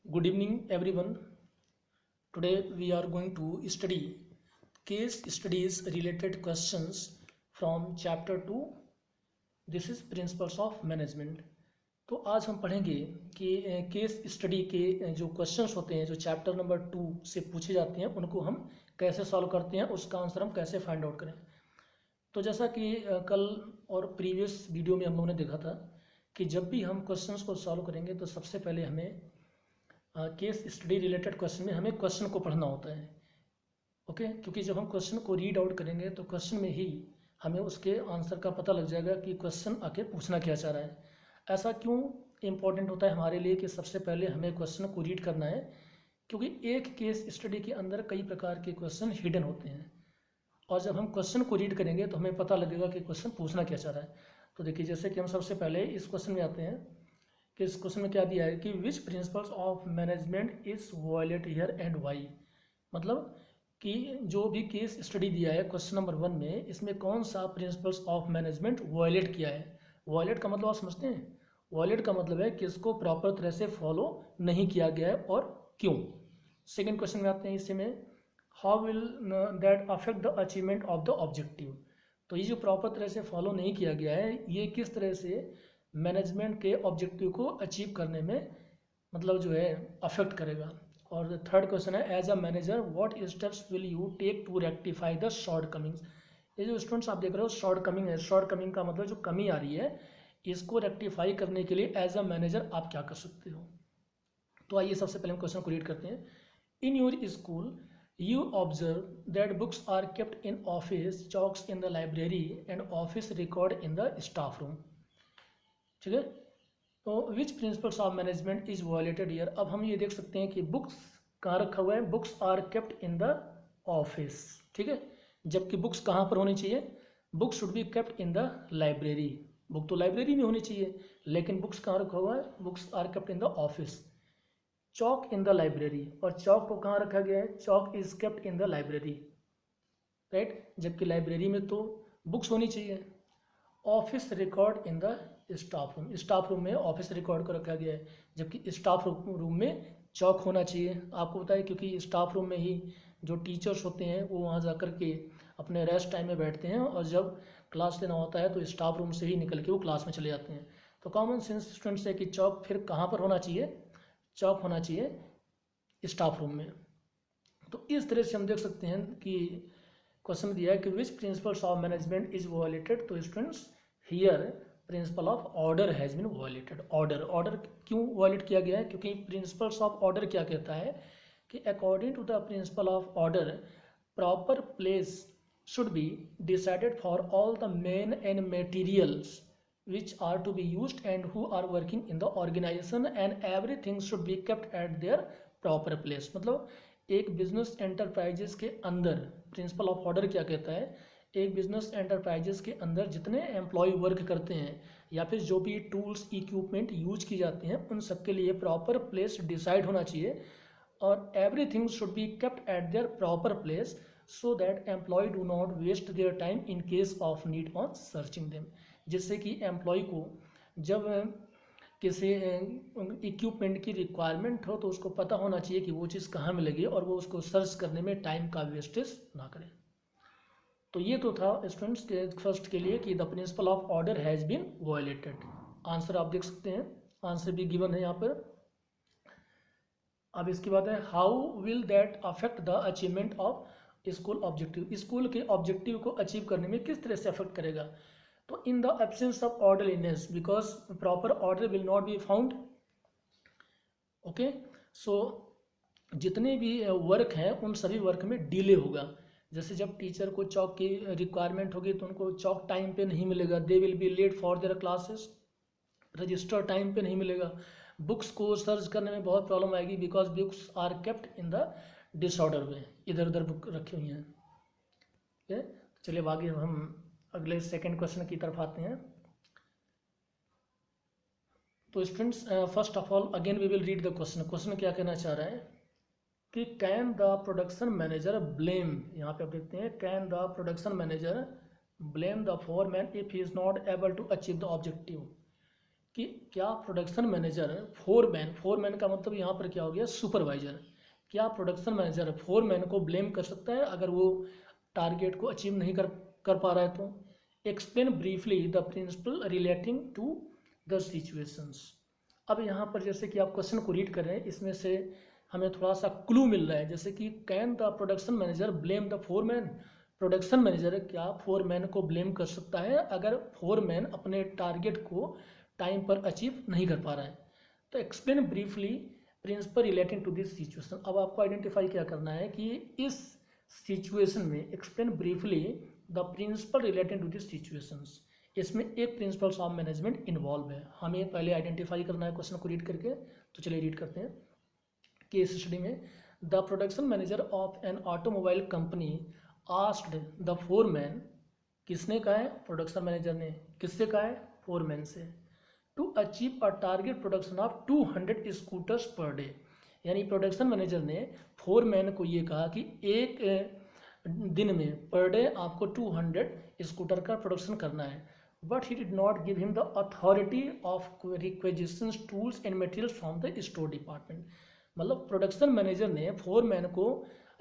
Good evening, everyone. Today we are going to study case studies related questions from chapter 2. This is Principles of Management. तो आज हम पढ़ेंगे कि case study के जो questions होते हैं जो चैप्टर नंबर 2 से पूछे जाते हैं उनको हम कैसे सॉल्व करते हैं, उसका आंसर हम कैसे फाइंड आउट करें। तो जैसा कि कल और प्रीवियस वीडियो में हम लोगों ने देखा था कि जब भी हम क्वेश्चंस को सॉल्व करेंगे तो सबसे पहले हमें केस स्टडी रिलेटेड क्वेश्चन में हमें क्वेश्चन को पढ़ना होता है। ओके, क्योंकि जब हम क्वेश्चन को रीड आउट करेंगे तो क्वेश्चन में ही हमें उसके आंसर का पता लग जाएगा कि क्वेश्चन आके पूछना क्या चाह रहा है। ऐसा क्यों इम्पोर्टेंट होता है हमारे लिए कि सबसे पहले हमें क्वेश्चन को रीड करना है, क्योंकि एक केस स्टडी के अंदर कई प्रकार के क्वेश्चन हिडन होते हैं और जब हम क्वेश्चन को रीड करेंगे तो हमें पता लगेगा कि क्वेश्चन पूछना क्या चाह रहा है। तो देखिए, जैसे कि हम सबसे पहले इस क्वेश्चन में आते हैं कि इस क्वेश्चन में क्या दिया है कि which principles of management is violate here and why. मतलब कि जो भी केस स्टडी दिया है क्वेश्चन नंबर 1 में, इसमें कौन सा प्रिंसिपल्स ऑफ मैनेजमेंट वायलेट किया है। वायलेट का मतलब आप समझते हैं? वायलेट का मतलब है कि इसको प्रॉपर तरह से फॉलो नहीं किया गया है और क्यों। सेकेंड क्वेश्चन में आते हैं, इसी में how will that affect the achievement of the objective. तो ये जो प्रॉपर तरह से फॉलो नहीं किया गया है ये किस तरह से मैनेजमेंट के ऑब्जेक्टिव को अचीव करने में मतलब जो है अफेक्ट करेगा। और थर्ड क्वेश्चन है, as a manager what steps will you take to rectify the shortcomings. ये जो स्टूडेंट्स आप देख रहे हो शॉर्ट कमिंग है, शॉर्ट कमिंग का मतलब जो कमी आ रही है इसको रेक्टिफाई करने के लिए एज अ मैनेजर आप क्या कर सकते हो। तो आइए सबसे पहले हम क्वेश्चन को रीड करते हैं। In your school you observe that books are kept in office, chalks in the library and office record in the staff room। ठीक है, तो which principles of management is violated here. अब हम ये देख सकते हैं कि बुक्स कहाँ रखा हुआ है, books are kept in the office. ठीक है, जबकि बुक्स कहाँ पर होनी चाहिए, books should be kept in the library. Book तो लाइब्रेरी में होनी चाहिए, लेकिन बुक्स कहाँ रखा हुआ है, books are kept in the office. Chalk in the library, और चौक को कहाँ रखा गया है, chalk is kept in the library, right. जबकि लाइब्रेरी में तो बुक्स होनी चाहिए। Office record in the staff room, staff room में ऑफिस रिकॉर्ड को रखा गया है, जबकि स्टाफ रूम में चौक होना चाहिए। आपको पता है क्योंकि स्टाफ रूम में ही जो टीचर्स होते हैं वो वहाँ जा कर के अपने रेस्ट टाइम में बैठते हैं और जब क्लास लेना होता है तो स्टाफ रूम से ही निकल के वो क्लास में चले जाते हैं। तो कॉमन सेंस स्टूडेंट्स है कि चौक फिर कहाँ पर होना चाहिए, चौक होना चाहिए स्टाफ रूम में। तो इस तरह से हम देख सकते हैं कि क्वेश्चन दिया है कि which principles of management is violated. तो students here principle of order has been violated. Order क्यों वायलेट किया गया है, क्योंकि प्रिंसिपल्स ऑफ ऑर्डर क्या कहता है कि according to the principle of order proper place should be decided for all the men and materials which are to be used and who are working in the organization and everything should be kept at their proper place। मतलब एक business enterprises के अंदर principal of order क्या कहता है, एक business enterprises के अंदर जितने एम्प्लॉय वर्क करते हैं या फिर जो भी टूल्स इक्विपमेंट यूज की जाती हैं उन सब के लिए प्रॉपर प्लेस डिसाइड होना चाहिए और everything should be kept at their proper place so that employ do not waste their time in case of need on searching them. जिससे कि एम्प्लॉय को जब किसी इक्विपमेंट की रिक्वायरमेंट हो तो उसको पता होना चाहिए कि वो चीज़ कहाँ मिलेगी और वो उसको सर्च करने में टाइम का वेस्टेज ना करे। तो ये तो था स्टूडेंट्स के फर्स्ट के लिए कि the principle of order has been violated. Answer आप देख सकते हैं, आंसर भी गिवन है यहाँ पर। अब इसकी बात है, how will that affect the achievement of school objective. School के ऑब्जेक्टिव को अचीव करने में किस तरह से अफेक्ट करेगा। तो in the absence of orderliness because proper order will not be found. Okay, so जितने भी वर्क हैं उन सभी वर्क में डिले होगा। जैसे जब टीचर को चौक की रिक्वायरमेंट होगी तो उनको चौक टाइम पे नहीं मिलेगा, they will be late for their classes. Register time पे नहीं मिलेगा। बुक्स को सर्च करने में बहुत प्रॉब्लम आएगी because books are kept in the disorder way, इधर उधर बुक रखी हुई हैं। ठीक है, चलिए आगे हम अगले सेकंड क्वेश्चन की तरफ आते हैं। तो students first of all again we will read the question. Question क्या कहना चाह रहा है कि can the production manager blame, यहाँ पे आप देखते हैं can the production manager blame the foreman if he is not able to achieve the objective. कि क्या प्रोडक्शन मैनेजर फोरमैन का मतलब यहाँ पर क्या हो गया, सुपरवाइजर, क्या प्रोडक्शन मैनेजर फोरमैन को ब्लेम कर सकता है अगर वो टारगेट को अचीव नहीं कर पा रहा है तो। Explain briefly the principle relating to the situations. अब यहाँ पर जैसे कि आप क्वेश्चन को रीड कर रहे हैं, इसमें से हमें थोड़ा सा क्लू मिल रहा है, जैसे कि can the production manager blame the foreman. Production manager क्या फोरमैन को ब्लेम कर सकता है अगर फोरमैन अपने टारगेट को टाइम पर अचीव नहीं कर पा रहा है। तो explain briefly principle relating to this situation. अब आपको आइडेंटिफाई क्या करना है कि इस सिचुएशन में, explain briefly the principle relating to this situations, इसमें एक प्रिंसिपल्स ऑफ मैनेजमेंट इन्वॉल्व है, हमें पहले आइडेंटिफाई करना है क्वेश्चन को रीड करके। तो चलिए रीड करते हैं। केस स्टडी में the production manager of an automobile company asked the foreman, किसने कहा है, प्रोडक्शन मैनेजर ने, किससे कहा है, फोरमैन से, to achieve a target production of 200 scooters per day. यानी प्रोडक्शन मैनेजर ने फोरमैन को ये कहा कि एक दिन में पर डे आपको 200 स्कूटर का प्रोडक्शन करना है, but he did not give him the authority of requisition tools and materials from the store department. मतलब प्रोडक्शन मैनेजर ने फोरमैन को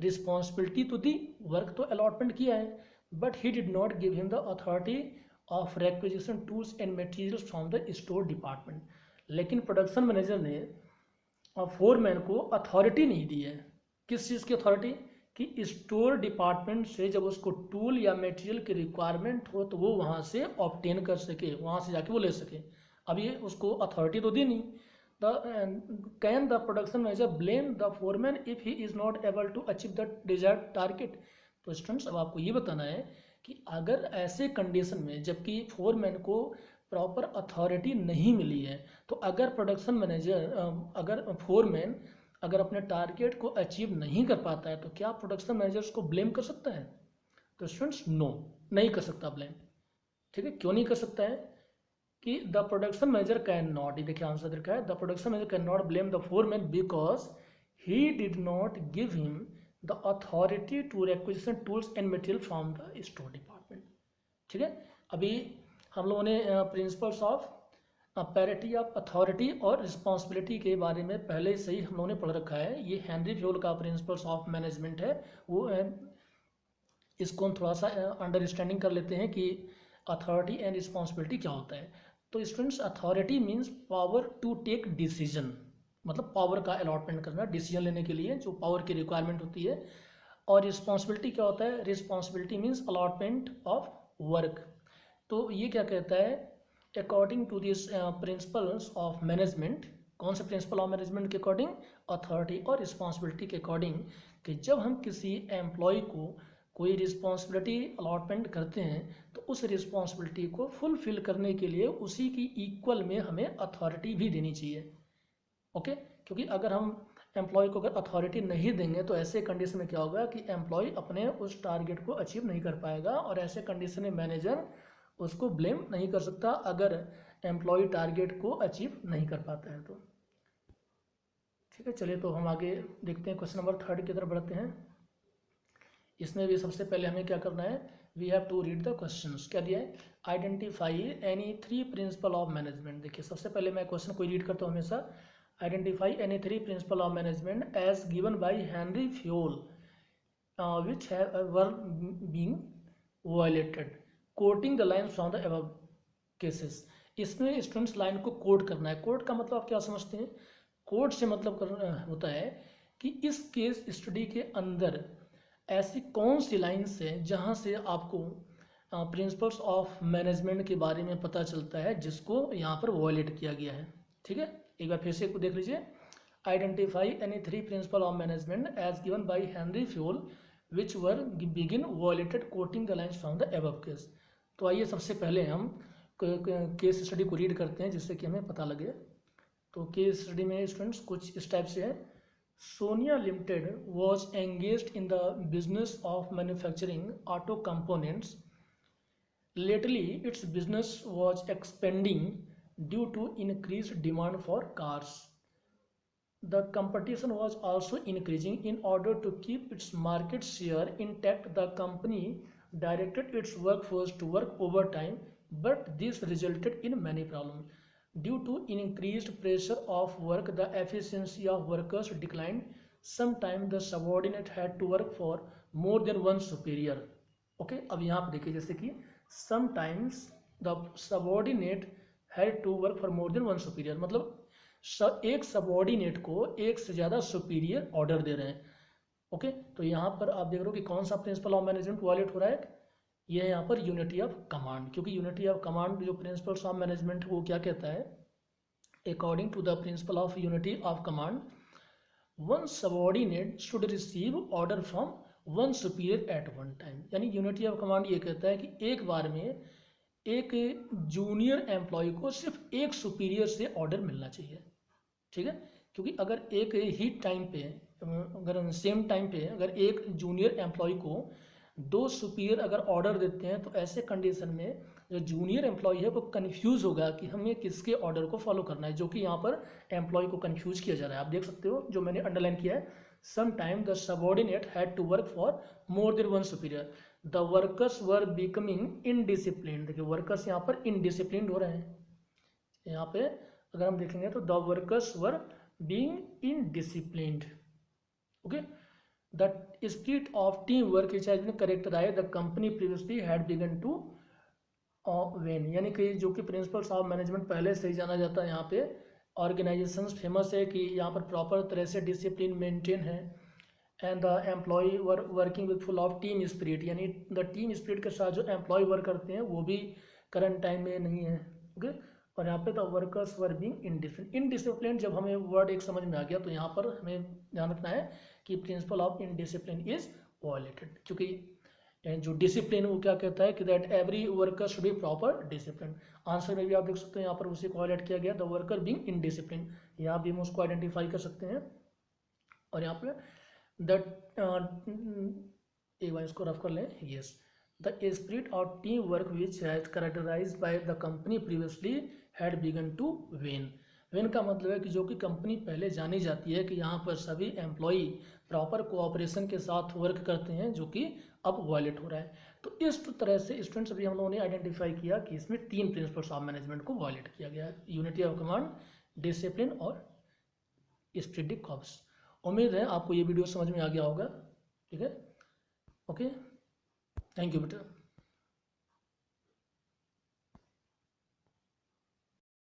रिस्पॉन्सिबिलिटी तो दी, वर्क तो अलॉटमेंट किया है, but he did not give him the authority of requisition tools and materials from the store department. लेकिन production manager ने foreman को अथॉरिटी नहीं दी है, किस चीज़ की अथॉरिटी, कि स्टोर डिपार्टमेंट से जब उसको टूल या मटेरियल की रिक्वायरमेंट हो तो वो वहाँ से ऑब्टेन कर सके, वहाँ से जाके वो ले सके। अब ये उसको अथॉरिटी तो दी नहीं। Can the production manager blame the foreman if he is not able to achieve the desired target. तो स्टूडेंट्स अब आपको ये बताना है कि अगर ऐसे कंडीशन में जबकि फोरमैन को प्रॉपर अथॉरिटी नहीं मिली है, तो अगर प्रोडक्शन मैनेजर अगर फोरमैन अगर अपने टारगेट को अचीव नहीं कर पाता है तो क्या प्रोडक्शन मैनेजर उसको ब्लेम कर सकता है? तो स्टूडेंट्स नो, नहीं कर सकता ब्लेम। ठीक है, क्यों नहीं कर सकता है कि the production manager can not, ये देखिए आंसर लिखा है, the production manager can not blame the foreman because he did not give him the authority to requisition tools and material from the store department. ठीक है, अभी हम लोगों ने principles of parity of authority और responsibility के बारे में पहले से ही हम लोगों ने पढ़ रखा है। ये हेनरी फ्योल का प्रिंसिपल्स ऑफ मैनेजमेंट है, वो इसको हम थोड़ा सा अंडरस्टैंडिंग कर लेते हैं कि अथॉरिटी एंड रिस्पॉन्सिबिलिटी क्या होता है। तो students, authority means power to take decision, मतलब पावर का अलॉटमेंट करना डिसीजन लेने के लिए जो पावर की रिक्वायरमेंट होती है। और रिस्पॉन्सिबिलिटी क्या होता है, responsibility means allotment of work. तो ये क्या कहता है, according to this principles of management, कौन से प्रिंसिपल ऑफ मैनेजमेंट के अकॉर्डिंग, अथॉरिटी और रिस्पॉन्सिबिलिटी के अकॉर्डिंग, कि जब हम किसी एम्प्लॉय को कोई रिस्पॉन्सिबिलिटी अलॉटमेंट करते हैं तो उस रिस्पॉन्सिबिलिटी को फुलफिल करने के लिए उसी की इक्वल में हमें अथॉरिटी भी देनी चाहिए। ओके, क्योंकि अगर हम एम्प्लॉय को अगर अथॉरिटी नहीं देंगे तो ऐसे कंडीशन में क्या होगा कि एम्प्लॉय अपने उस टारगेट को अचीव नहीं कर पाएगा, और ऐसे कंडीशन में मैनेजर उसको ब्लेम नहीं कर सकता अगर एम्प्लॉय टारगेट को अचीव नहीं कर पाता है तो। ठीक है, चलिए तो हम आगे देखते हैं, क्वेश्चन नंबर 3 की तरफ बढ़ते हैं। इसमें भी सबसे पहले हमें क्या करना है, we have to read the questions. क्या दिया है, identify any 3 principle of management. देखिए सबसे पहले मैं क्वेश्चन को रीड करता हूँ हमेशा, identify any 3 principle of management as given by Henri Fayol which were being violated, quoting the line from the above cases. इसमें स्टूडेंट्स लाइन को कोट करना है। कोट का मतलब आप क्या समझते हैं, कोट से मतलब होता है कि इस केस स्टडी के अंदर ऐसी कौन सी लाइन्स है जहाँ से आपको प्रिंसिपल्स ऑफ मैनेजमेंट के बारे में पता चलता है जिसको यहाँ पर वॉयलेट किया गया है। ठीक है, एक बार फिर से देख लीजिए, identify any 3 principle of management as given by Henri Fayol which were बिगिन violated quoting the lines from the above case. तो आइए सबसे पहले हम केस स्टडी को रीड करते हैं जिससे कि हमें पता लगे। तो केस स्टडी में स्टूडेंट्स कुछ इस टाइप से है, Sonia limited was engaged in the business of manufacturing auto components. Lately its business was expanding due to increase demand for cars. The competition was also increasing. In order to keep its market share intact, the company directed its workforce to work overtime, but this resulted in many problems. Due to increased pressure of work the efficiency of workers declined. Sometime the subordinate had to work for more than one superior. Okay अब यहाँ पर देखिए जैसे कि sometimes the subordinate had to work for more than one superior, मतलब एक subordinate को एक से ज़्यादा सुपीरियर ऑर्डर दे रहे हैं. ओके तो यहाँ पर आप देख रहे हो कि कौन सा प्रिंसिपल ऑफ मैनेजमेंट वायलेट हो रहा है. ये है यहाँ पर यूनिटी ऑफ कमांड, क्योंकि यूनिटी ऑफ कमांड जो प्रिंसिपल्स ऑफ मैनेजमेंट वो क्या कहता है, according to the principle of unity of command one subordinate should receive order from one superior at one time. यानी यूनिटी ऑफ कमांड ये कहता है कि एक बार में एक जूनियर एम्प्लॉय को सिर्फ एक सुपीरियर से ऑर्डर मिलना चाहिए. ठीक है, क्योंकि अगर एक ही टाइम पे अगर सेम टाइम पे अगर एक जूनियर एम्प्लॉय को दो सुपीरियर अगर ऑर्डर देते हैं तो ऐसे कंडीशन में जो जूनियर एम्प्लॉय है वो कंफ्यूज होगा कि हमें किसके ऑर्डर को फॉलो करना है, जो कि यहाँ पर एम्प्लॉय को कंफ्यूज किया जा रहा है. आप देख सकते हो जो मैंने अंडरलाइन किया है, some time the subordinate had to work for more than one superior, the workers were becoming indisciplined. देखिए वर्कर्स यहाँ पर इनडिसिप्लिन्ड हो रहे हैं. यहाँ पे अगर हम देखेंगे तो the workers were being indisciplined. Okay the spirit of teamwork which has been characterized the company previously had begun to wane. यानी कि जो कि प्रिंसिपल्स ऑफ मैनेजमेंट पहले से ही जाना जाता है, यहाँ पे ऑर्गेनाइजेशंस फेमस है कि यहाँ पर प्रॉपर तरह से डिसिप्लिन मेंटेन है. And the employee were working with full of team spirit, यानी द टीम स्पिरिट के साथ जो एम्प्लॉय वर्क करते हैं वो भी करंट टाइम में नहीं है. ओके और यहाँ पे the workers were being indiscipline. जब हमें वर्ड एक समझ में आ गया तो यहाँ पर हमें ध्यान रखना है कि principle of indiscipline is violated, क्योंकि जो डिसिप्लिन वो क्या कहता है कि that every worker should be proper discipline. Answer में भी आप देख सकते हैं यहाँ पर उसी को हाईलाइट किया गया, द वर्कर बीइंग इनडिसिप्लिन. यहाँ भी हम उसको आइडेंटिफाई कर सकते हैं. और यहाँ पे दैट एक बार इसको रफ कर लें. Yes the spirit of team work which has characterized by the company previously had begun to wane. Wane का मतलब है कि जो कि कंपनी पहले जानी जाती है कि यहाँ पर सभी एम्प्लॉई प्रॉपर कोऑपरेशन के साथ वर्क करते हैं, जो कि अब वायलेट हो रहा है. तो इस तरह से स्टूडेंट्स अभी हम लोगों ने आइडेंटिफाई किया कि इसमें तीन प्रिंसिपल्स ऑफ मैनेजमेंट को वायलेट किया गया है, यूनिटी ऑफ कमांड, डिसिप्लिन और स्पिरिट कॉर्प्स. उम्मीद है आपको ये वीडियो समझ में आ गया होगा. ठीक है, ओके, थैंक यू बेटा.